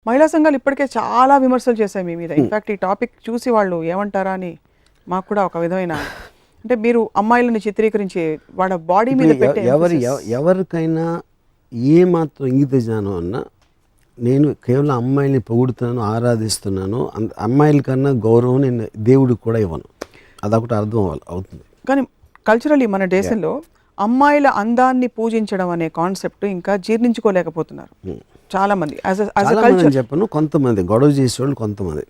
మహిళా సంఘాలు ఇప్పటికే చాలా విమర్శలు చేశాయి మీ మీద. ఇన్ఫాక్ట్ ఈ టాపిక్ చూసి వాళ్ళు ఏమంటారా అని మాకు కూడా ఒక విధమైన అంటే మీరు అమ్మాయిలను చిత్రీకరించి వాళ్ళ బాడీ మీద పెట్టే ఎవరికైనా ఏ మాత్రం ఇంగిత జ్ఞానం అన్నా నేను కేవలం అమ్మాయిని పొగుడుతున్నాను, ఆరాధిస్తున్నాను. అమ్మాయిల కన్నా గౌరవం నేను దేవుడికి కూడా ఇవ్వను. అదొకటి అర్థం అవుతుంది. కానీ కల్చరల్లీ మన దేశంలో అమ్మాయిల అందాన్ని పూజించడం అనే కాన్సెప్ట్ ఇంకా జీర్ణించుకోలేకపోతున్నారు చాలా మంది. చెప్పను, కొంతమంది గొడవ చేసేవాళ్ళు కొంతమంది.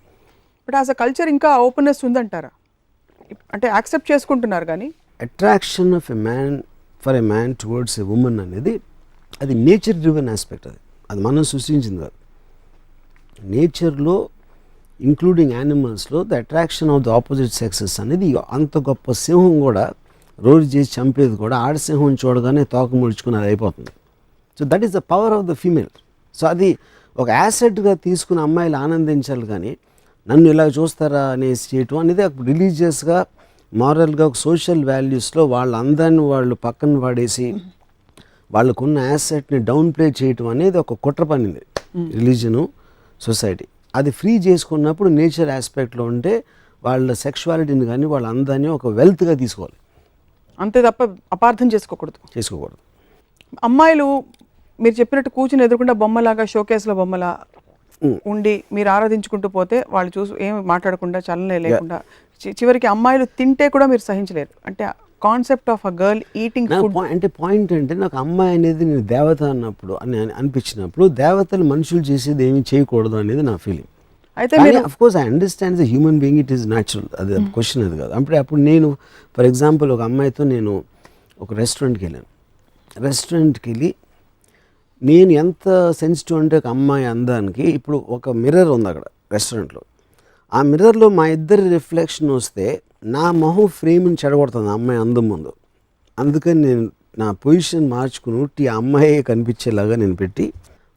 బట్ యాజ్ అ కల్చర్ ఇంకా ఓపెన్నెస్ ఉందంటారా? అంటే యాక్సెప్ట్ చేసుకుంటున్నారు కానీ attraction of a man towards a women అనేది అది నేచర్ డ్రివెన్ ఆస్పెక్ట్. అది మనం సృష్టించింది కాదు. నేచర్లో ఇంక్లూడింగ్ యానిమల్స్లో the attraction of the opposite sexes అనేది అంత గొప్ప సింహం కూడా రోజు చేసి చంపేది కూడా ఆడసింహం చూడగానే తోక ముడుచుకుని అది అయిపోతుంది. So that is the power of the female. So అది ఒక యాసెట్గా తీసుకుని అమ్మాయిలు ఆనందించాలి కానీ నన్ను ఇలా చూస్తారా అనేసి చేయటం అనేది రిలీజియస్గా మారల్గా ఒక సోషల్ వాల్యూస్లో వాళ్ళ అందాన్ని వాళ్ళు పక్కన పడేసి వాళ్ళకున్న యాసెట్ని డౌన్ ప్లే చేయటం అనేది ఒక కుట్ర పనింది రిలీజను సొసైటీ. అది ఫ్రీ చేసుకున్నప్పుడు నేచర్ ఆస్పెక్ట్లో ఉంటే వాళ్ళ సెక్షువాలిటీని కానీ వాళ్ళ అందాన్ని ఒక వెల్త్గా తీసుకోవాలి, అంతే తప్ప అపార్థం చేసుకోకూడదు. అమ్మాయిలు మీరు చెప్పినట్టు కూర్చుని ఎదురుకుండా బొమ్మలాగా షోకేస్లో బొమ్మలా ఉండి మీరు ఆరాధించుకుంటూ పోతే వాళ్ళు చూసి ఏమి మాట్లాడకుండా చలనే లేకుండా చివరికి అమ్మాయిలు తింటే కూడా మీరు సహించలేరు. అంటే concept of a girl eating food అంటే పాయింట్ అంటే నాకు అమ్మాయి అనేది నేను దేవత అన్నప్పుడు అని అనిపించినప్పుడు దేవతలు మనుషులు చేసేది ఏమీ చేయకూడదు అనేది నా ఫీలింగ్. అయితే of course I understand the human being, it is natural. అది క్వశ్చన్ అది కాదు. అప్పుడు నేను ఫర్ ఎగ్జాంపుల్ ఒక అమ్మాయితో నేను ఒక రెస్టారెంట్కి వెళ్ళాను. రెస్టారెంట్కి వెళ్ళి నేను ఎంత సెన్సిటివ్ అంటే ఒక అమ్మాయి అందానికి ఇప్పుడు ఒక మిర్రర్ ఉంది అక్కడ రెస్టారెంట్లో. ఆ మిర్రర్లో మా ఇద్దరి రిఫ్లెక్షన్ వస్తే నా మొహం ఫ్రేమ్ని చెడగొడుతుంది అమ్మాయి అందం ముందు. అందుకని నేను నా పొజిషన్ మార్చుకుని ఆ అమ్మాయి కనిపించేలాగా నేను పెట్టి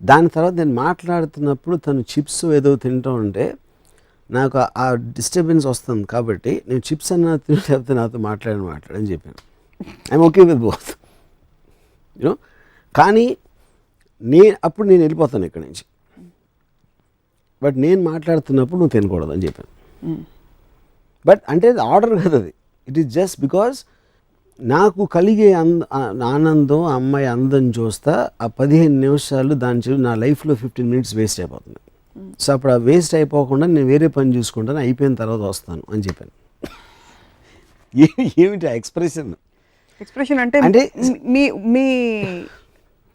దాని తర్వాత నేను మాట్లాడుతున్నప్పుడు తను చిప్స్ ఏదో తింటూ ఉంటే నాకు ఆ డిస్టర్బెన్స్ వస్తుంది. కాబట్టి నేను చిప్స్ అన్న తింటే నాతో మాట్లాడని చెప్పాను. I'm okay with both you know. కానీ అప్పుడు నేను వెళ్ళిపోతాను ఇక్కడి నుంచి. బట్ నేను మాట్లాడుతున్నప్పుడు నువ్వు తినకూడదు అని చెప్పాను. బట్ అంటే ఆర్డర్ కదా అది. ఇట్ ఈస్ జస్ట్ బికాజ్ నాకు కలిగే ఆనందం అమ్మాయి అందం చూస్తా ఆ 15 నిమిషాలు దాని నా లైఫ్లో 15 మినిట్స్ వేస్ట్ అయిపోతుంది. సో అప్పుడు ఆ వేస్ట్ అయిపోకుండా నేను వేరే పని చూసుకుంటాను, అయిపోయిన తర్వాత వస్తాను అని చెప్పాను. ఏమిటి ఆ ఎక్స్ప్రెషన్ అంటే మీ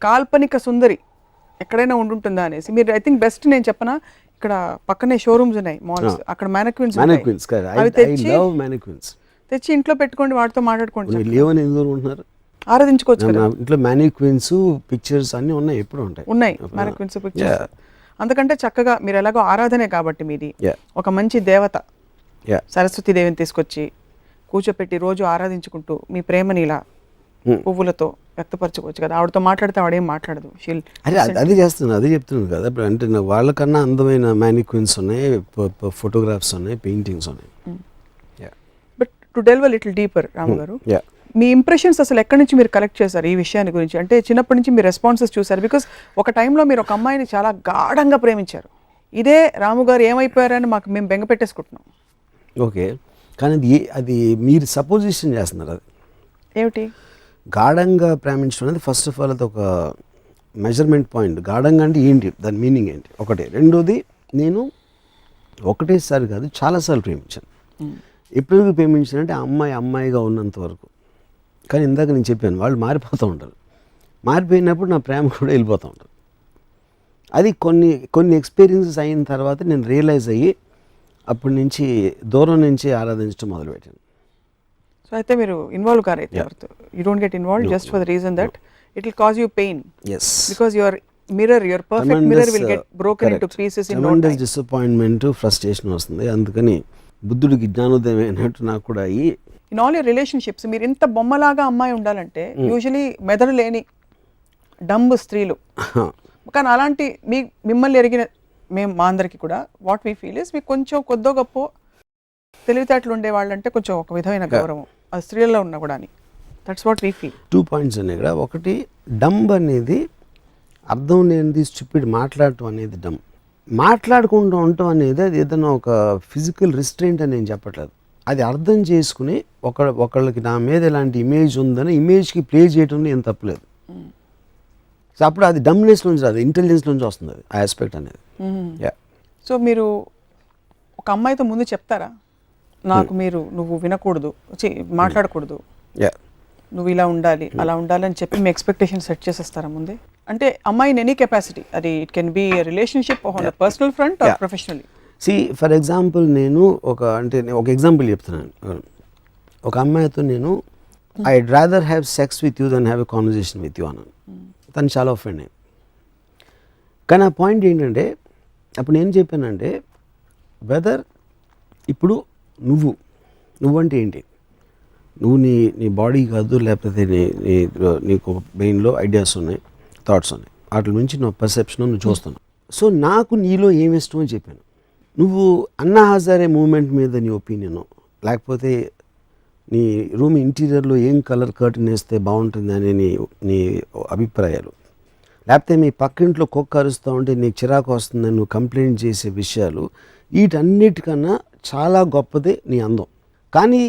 కాల్పనిక సుందరి ఎక్కడైనా ఉంటుందా అనేసి మీరు ఐ థింక్ బెస్ట్ నేను చెప్పనా, ఇక్కడ పక్కనే షోరూమ్స్ ఉన్నాయి మాల్స్, అక్కడ మ్యానక్విన్స్ తెచ్చి ఇంట్లో పెట్టుకోండి, వాటితో మాట్లాడుకోండి. లేవని ఎందుకు ఉంటున్నారు? ఆరాధించుకోవచ్చు కదా ఇంట్లో మ్యానిక్విన్స్ పిక్చర్స్ అన్ని ఉన్నాయి, ఎప్పుడు ఉన్నాయి మ్యానక్విన్స్ పిక్చర్స్. అందుకంటే చక్కగా మీరు ఎలాగో ఆరాధనే కాబట్టి మీది ఒక మంచి దేవత సరస్వతి దేవిని తీసుకొచ్చి కూర్చోపెట్టి రోజు ఆరాధించుకుంటూ మీ ప్రేమని ఇలా పువ్వులతో వ్యక్తపరచుకోవచ్చు కదా. ఆవిడతో మాట్లాడితే ఆవిడేం మాట్లాడదు. అది చేస్తున్నాను, అది చెప్తున్నాను కదా. ఇప్పుడు అంటే వాళ్ళకన్నా అందమైన మ్యానిక్విన్స్ ఉన్నాయి, ఫోటోగ్రాఫ్స్ ఉన్నాయి, పెయింటింగ్స్ ఉన్నాయి. But to delve a little deeper Ramu garu, మీ ఇంప్రెషన్స్ అసలు ఎక్కడి నుంచి మీరు కలెక్ట్ చేశారు ఈ విషయాన్ని గురించి? అంటే చిన్నప్పటి నుంచి మీరు రెస్పాన్సెస్ చూసారు. బికాస్ ఒక టైంలో మీరు ఒక అమ్మాయిని చాలా గాఢంగా ప్రేమించారు. ఇదే రాము గారు ఏమైపోయారని మేము బెంగ పెట్టేసుకుంటున్నాం. ఓకే, కానీ అది మీరు సపోజిషన్ చేస్తున్నారు. అది ఏమిటి గాఢంగా ప్రేమించడం అనేది ఫస్ట్ ఆఫ్ ఆల్ అది ఒక మెజర్మెంట్ పాయింట్. గాఢంగా అంటే ఏంటి, దాని మీనింగ్ ఏంటి ఒకటి. రెండోది, నేను ఒకటేసారి కాదు చాలాసార్లు ప్రేమించాను. ఎప్పుడు ప్రేమించానంటే అమ్మాయిగా ఉన్నంత వరకు. కానీ ఇందాక నేను చెప్పాను వాళ్ళు మారిపోతూ ఉంటారు. మారిపోయినప్పుడు నా ప్రేమ కూడా వెళ్ళిపోతూ ఉంటారు. అది కొన్ని ఎక్స్పీరియన్సెస్ అయిన తర్వాత నేను రియలైజ్ అయ్యి అప్పటి నుంచి దూరం నుంచి ఆరాధించడం మొదలుపెట్టాను. సో అయితే మీరు ఇన్వాల్వ్ కారైతే you don't get involve just for the reason that it will cause you pain. Yes, because your perfect mirror will get broken into pieces in no time. Disappointment, frustration వస్తుంది. అందుకని బుద్ధుడికి జ్ఞానోదయం అయినట్టు నాకు కూడా అయ్యి ఇన్ ఆల్ యువర్ రిలేషన్షిప్స్ మీరు ఇంత బొమ్మలాగా అమ్మాయి ఉండాలంటే యూజువలీ మెదడు లేని డంబ్ స్త్రీలు. కానీ అలాంటి మిమ్మల్ని ఎరిగిన మా అందరికీ కూడా వాట్ వీ ఫీల్ ఇస్ మీకు కొంచెం కొద్దో గొప్ప తెలివితేటలు ఉండే వాళ్ళంటే కొంచెం ఒక విధమైన గౌరవం అది స్త్రీలలో ఉన్నా కూడా అని. That's what we feel. 2 points ఉన్నాయి ఇక్కడ. ఒకటి, డంబ్ అనేది అర్థం లేనిది, స్టూపిడ్ మాట్లాడటం అనేది డంబ్. మాట్లాడుకుంటూ ఉండటం అనేది అది ఏదైనా ఒక ఫిజికల్ రిస్ట్రెయింట్ అని నేను చెప్పట్లేదు. అది అర్థం చేసుకుని ఒకళ్ళకి నా మీద ఇలాంటి ఇమేజ్ ఉందని ఇమేజ్కి ప్లే చేయడంలో ఏం తప్పలేదు. సో అప్పుడు అది డమ్నెస్ నుంచి రాదు, ఇంటెలిజెన్స్ నుంచి వస్తుంది అది ఆ ఆస్పెక్ట్ అనేది. సో మీరు ఒక అమ్మాయితో ముందు చెప్తారా, నాకు నువ్వు వినకూడదు, మాట్లాడకూడదు, నువ్వు ఇలా ఉండాలి అలా ఉండాలి అని చెప్పి మీ ఎక్స్పెక్టేషన్ సెట్ చేసేస్తారా ముందే? అంటే అమ్మాయిని ఎనీ కెపాసిటీ, అది it can be relationship on personal front or professionally. For example నేను ఒక ఎగ్జాంపుల్ చెప్తున్నాను. ఒక అమ్మాయితో నేను I'd rather have sex with you then have a conversation with you అన్నాను. తను చాలా ఒఫెండ్ అయ్యింది. కానీ ఆ పాయింట్ ఏంటంటే అప్పుడు నేను చెప్పానంటే వెదర్ ఇప్పుడు నువ్వంటే ఏంటి, నువ్వు నీ బాడీ కాదు, లేకపోతే నీకు బ్రెయిన్లో ఐడియాస్ ఉన్నాయి, థాట్స్ ఉన్నాయి, వాటి నుంచి నా పర్సెప్షన్ నువ్వు చూస్తున్నావు. సో నాకు నీలో ఏమి ఇష్టం అని చెప్పాను. నువ్వు అన్నా హజారే మూమెంట్ మీద నీ ఒపీనియను, లేకపోతే నీ రూమ్ ఇంటీరియర్లో ఏం కలర్ కర్టన్ వేస్తే బాగుంటుంది అనే నీ అభిప్రాయాలు, లేకపోతే మీ పక్కింట్లో కుక్క అరుస్తూ ఉంటే నీకు చిరాకు వస్తుందని నువ్వు కంప్లైంట్ చేసే విషయాలు, వీటన్నిటికన్నా చాలా గొప్పది నీ అందం. కానీ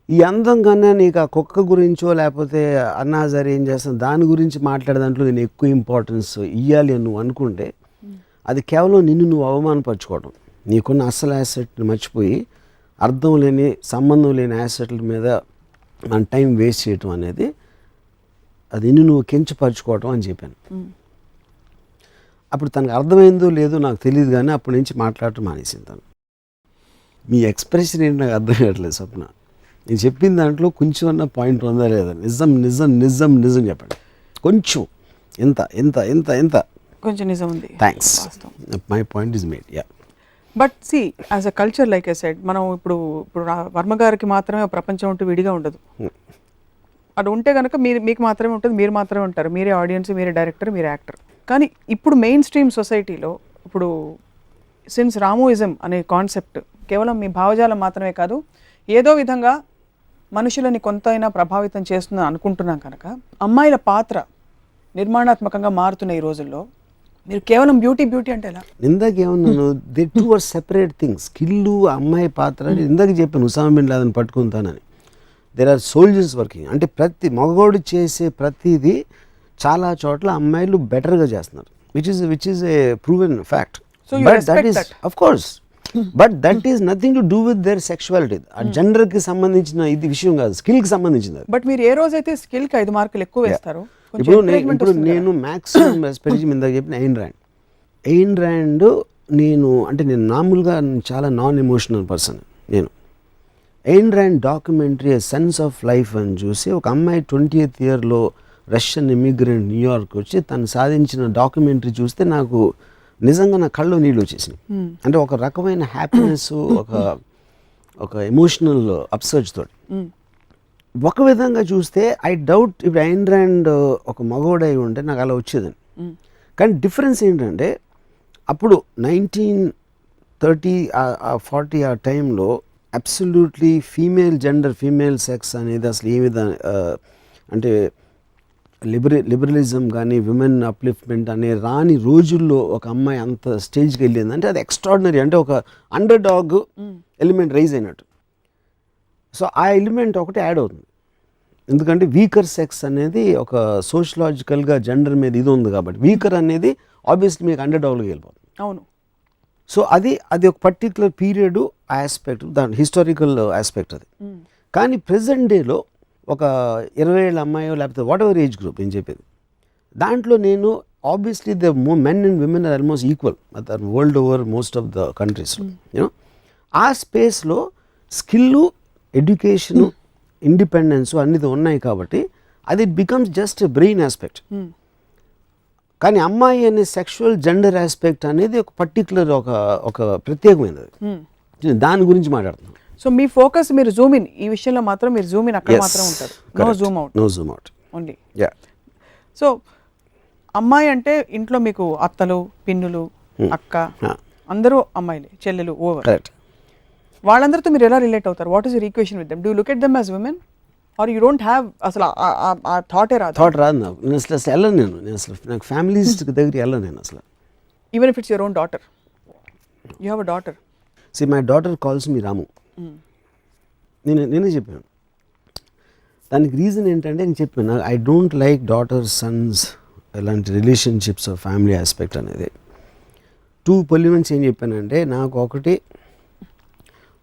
ఈ అందం కన్నా నీకు ఆ కుక్క గురించో లేకపోతే అన్నా హజారే ఏం చేస్తాను దాని గురించి మాట్లాడే దాంట్లో నేను ఎక్కువ ఇంపార్టెన్స్ ఇవ్వాలి అని నువ్వు అనుకుంటే అది కేవలం నిన్ను నువ్వు అవమానపరచుకోవడం. నీకున్న అసలు యాసెట్ని మర్చిపోయి అర్థం లేని సంబంధం లేని యాసెట్ల మీద మన టైం వేస్ట్ చేయటం అనేది అది నువ్వు కించపరచుకోవటం అని చెప్పాను. అప్పుడు తనకు అర్థమైందో లేదో నాకు తెలియదు, కానీ అప్పటి నుంచి మాట్లాడటం మానేసింది తను. మీ ఎక్స్ప్రెషన్ ఏంటి నాకు అర్థం కావట్లేదు స్వప్న. నేను చెప్పిన దాంట్లో కొంచెం అన్న పాయింట్ ఉందా లేదా? నిజం నిజం నిజం నిజం చెప్పండి. కొంచెం ఎంత ఎంత ఎంత ఎంత కొంచెం నిజం ఉంది. Thanks, my point is made. Yeah, but see as a culture like I said, మనం ఇప్పుడు వర్మ గారికి మాత్రమే ప్రపంచం ఉంటూ విడిగా ఉండదు. అది ఉంటే కనుక మీకు మాత్రమే ఉంటుంది, మీరు మాత్రమే ఉంటారు, మీరే ఆడియన్స్, మీరే డైరెక్టర్, మీరే యాక్టర్. కానీ ఇప్పుడు మెయిన్ స్ట్రీమ్ సొసైటీలో ఇప్పుడు సిన్స్ రామోయిజం అనే కాన్సెప్ట్ కేవలం మీ భావజాలం మాత్రమే కాదు, ఏదో విధంగా మనుషులని కొంతైనా ప్రభావితం చేస్తుందని అనుకుంటున్నాం కనుక అమ్మాయిల పాత్ర నిర్మాణాత్మకంగా మారుతున్న ఈ రోజుల్లో మీరు కేవలం బ్యూటీ అంటే ఎలా? ఇందాక ఏమన్నాను, they two are separate things. స్కిల్లు అమ్మాయి పాత్ర ఇందాక చెప్పాను, ఉసామా బిన్ లాదెన్ పట్టుకుంటానని. There are soldiers working. అంటే ప్రతి మగవాడు చేసే ప్రతిదీ చాలా చోట్ల అమ్మాయిలు బెటర్గా చేస్తున్నారు, which is a proven fact. But that is of course, but that is nothing to do with their sexuality. ఆ జెండర్కి సంబంధించిన ఇది విషయం కాదు, స్కిల్కి సంబంధించింది. బట్ మీరు ఏ రోజైతే స్కిల్కి 5 మార్కులు ఎక్కువ వేస్తారు. ఇప్పుడు నేను మ్యాక్సిమం రెస్పెక్ట్ ఇందాక చెప్పిన ఎయిన్ ర్యాండ్ నేను మామూలుగా చాలా నాన్ ఎమోషనల్ పర్సన్. నేను Ayn Rand documentary sense of life అని చూసి ఒక అమ్మాయి 20th ఇయర్లో రష్యన్ ఇమిగ్రెంట్ న్యూయార్క్ వచ్చి తను సాధించిన డాక్యుమెంటరీ చూస్తే నాకు నిజంగా నా కళ్ళు నీళ్ళు వచ్చేసినాయి. అంటే ఒక రకమైన హ్యాపీనెస్, ఒక ఎమోషనల్ అప్సర్జ్ తోటి. ఒక విధంగా చూస్తే ఐ డౌట్ ఇప్పుడు ఎయిన్ ర్యాండ్ ఒక మగోడై ఉంటే నాకు అలా వచ్చేదని. కానీ డిఫరెన్స్ ఏంటంటే అప్పుడు 1930 40 ఆ టైంలో అబ్సల్యూట్లీ ఫీమేల్ సెక్స్ అనేది అసలు ఏ విధంగా అంటే లిబరలిజం కానీ విమెన్ అప్లిఫ్ట్మెంట్ అనే రాని రోజుల్లో ఒక అమ్మాయి అంత స్టేజ్కి వెళ్ళిందంటే అది ఎక్స్ట్రాడినరీ. అంటే ఒక అండర్ డాగ్ ఎలిమెంట్ రైజ్ అయినట్టు. సో ఆ ఎలిమెంట్ ఒకటి యాడ్ అవుతుంది, ఎందుకంటే వీకర్ సెక్స్ అనేది ఒక సోషలాజికల్గా జెండర్ మీద ఇది ఉంది కాబట్టి వీకర్ అనేది ఆబ్వియస్లీ మీకు అండర్ డాగ్లోకి వెళ్ళిపోతుంది. అవును. సో అది ఒక పర్టికులర్ పీరియడ్ ఆస్పెక్ట్, దాని హిస్టారికల్ ఆస్పెక్ట్ అది. కానీ ప్రెజెంట్ డేలో ఒక 20 ఏళ్ళ అమ్మాయో లేకపోతే వాట్ ఎవర్ ఏజ్ గ్రూప్ నేను చెప్పేది, దాంట్లో నేను obviously the men and women are almost equal world over most of the countries. You know ఆ స్పేస్లో స్కిల్లు, ఎడ్యుకేషను, ఇండిపెండెన్స్ అన్నీ ఉన్నాయి కాబట్టి అది it becomes just brain aspect. కానీ అమ్మాయి అనే సెక్షువల్ జెండర్ ఆస్పెక్ట్ అనేది ఒక పర్టికులర్ ఒక ప్రత్యేకమైనది. దాని గురించి మాట్లాడుతున్నాం. సో మీ ఫోకస్ మీరు జూమ్ ఇన్ ఈ విషయంలో మాత్రం మీరు జూమ్ ఇన్ అక్కడ మాత్రం ఉంటారు, no zoom out only. So అమ్మాయి అంటే ఇంట్లో మీకు అత్తలు, పిన్నులు, అక్క అందరూ అమ్మాయిలే, చెల్లెలు ఓవర్. వాళ్ళందరితో మీరు ఎలా రిలేట్ అవుతారు? What is your equation with them? Do you look at them as women or you don't have అసలు ఆ థాటే రాదు? థాట్ రాదు నాకు. నేను అసలు వెళ్ళను. నేను అసలు నాకు ఫ్యామిలీస్ దగ్గరికి వెళ్ళను నేను అసలు. Even if it's your own daughter? You have a daughter. See my daughter calls me Ramu. నేనే చెప్పాను. దానికి రీజన్ ఏంటంటే నేను చెప్పాను, I don't like daughter sons ఇలాంటి రిలేషన్షిప్స్ ఫ్యామిలీ ఆస్పెక్ట్ అనేది. టూ పొలిమెంట్స్ ఏం చెప్పానంటే, నాకు ఒకటి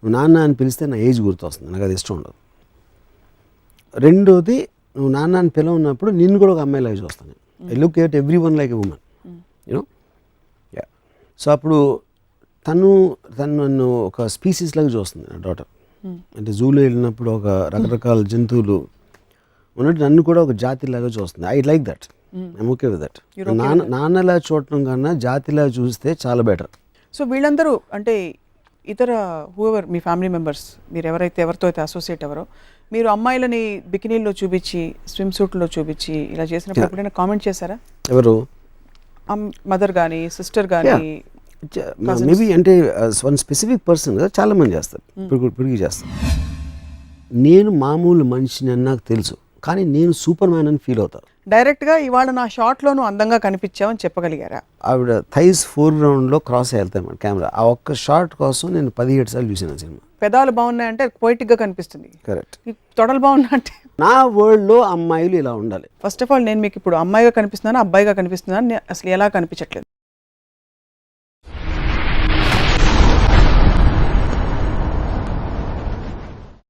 నువ్వు నాన్న అని పిలిస్తే నా ఏజ్ గుర్తొస్తుంది, నాకు అది ఇష్టం ఉండదు. రెండోది, నువ్వు నాన్న అని పిలవన్నప్పుడు నిన్ను కూడా ఒక అమ్మాయిలాగా చూస్తాను. I look at every one like a women, you know. Yeah, so అప్పుడు తను నన్ను ఒక స్పీసీస్ లాగా చూస్తుంది నా డాటర్. అంటే జూలో వెళ్ళినప్పుడు ఒక రకరకాల జంతువులు ఉన్నట్టు నన్ను కూడా ఒక జాతిలాగా చూస్తుంది. I like that, I'm okay with that. నాన్నలా చూడటం కన్నా జాతిలా చూస్తే చాలా బెటర్. సో వీళ్ళందరూ అంటే ఇతర హూఎవర్ మీ ఫ్యామిలీ మెంబర్స్, మీరు ఎవరితో అయితే అసోసియేట్ ఎవరో, మీరు అమ్మాయిలని బికినీల్లో చూపించి, స్విమ్ సూట్లో చూపించి ఇలా చేసినప్పుడు ఎప్పుడైనా కామెంట్ చేశారా? ఎవరు? మదర్ కానీ సిస్టర్ కానీ? మేబీ అంటే వన్ స్పెసిఫిక్ పర్సన్ కదా, చాలామంది చేస్తారు, ఇప్పటికి చేస్తారు. నేను మామూలు మనిషిని అని నాకు తెలుసు, కానీ నేను సూపర్ మ్యాన్ అని ఫీల్ అవుతాను. డైరెక్ట్గా ఇవాళ నా షాట్లోనూ అందంగా కనిపించావని చెప్పగలిగారా? ఆవిడ థైస్ ఫోర్గ్రౌండ్లో క్రాస్ వెళ్తాయి మన కెమెరా. ఆ ఒక్క షాట్ కోసం నేను 17 సార్లు చూసాను సినిమా. పెదాలు బాగున్నాయంటే పోయిటిక్గా కనిపిస్తుంది. కరెక్ట్. తొడలు బాగున్నాయంటే నా వరల్డ్లో అమ్మాయిలు ఇలా ఉండాలి. ఫస్ట్ ఆఫ్ ఆల్ నేను మీకు ఇప్పుడు అమ్మాయిగా కనిపిస్తున్నాను, అబ్బాయిగా కనిపిస్తున్నాను, అసలు ఎలా కనిపించట్లేదు.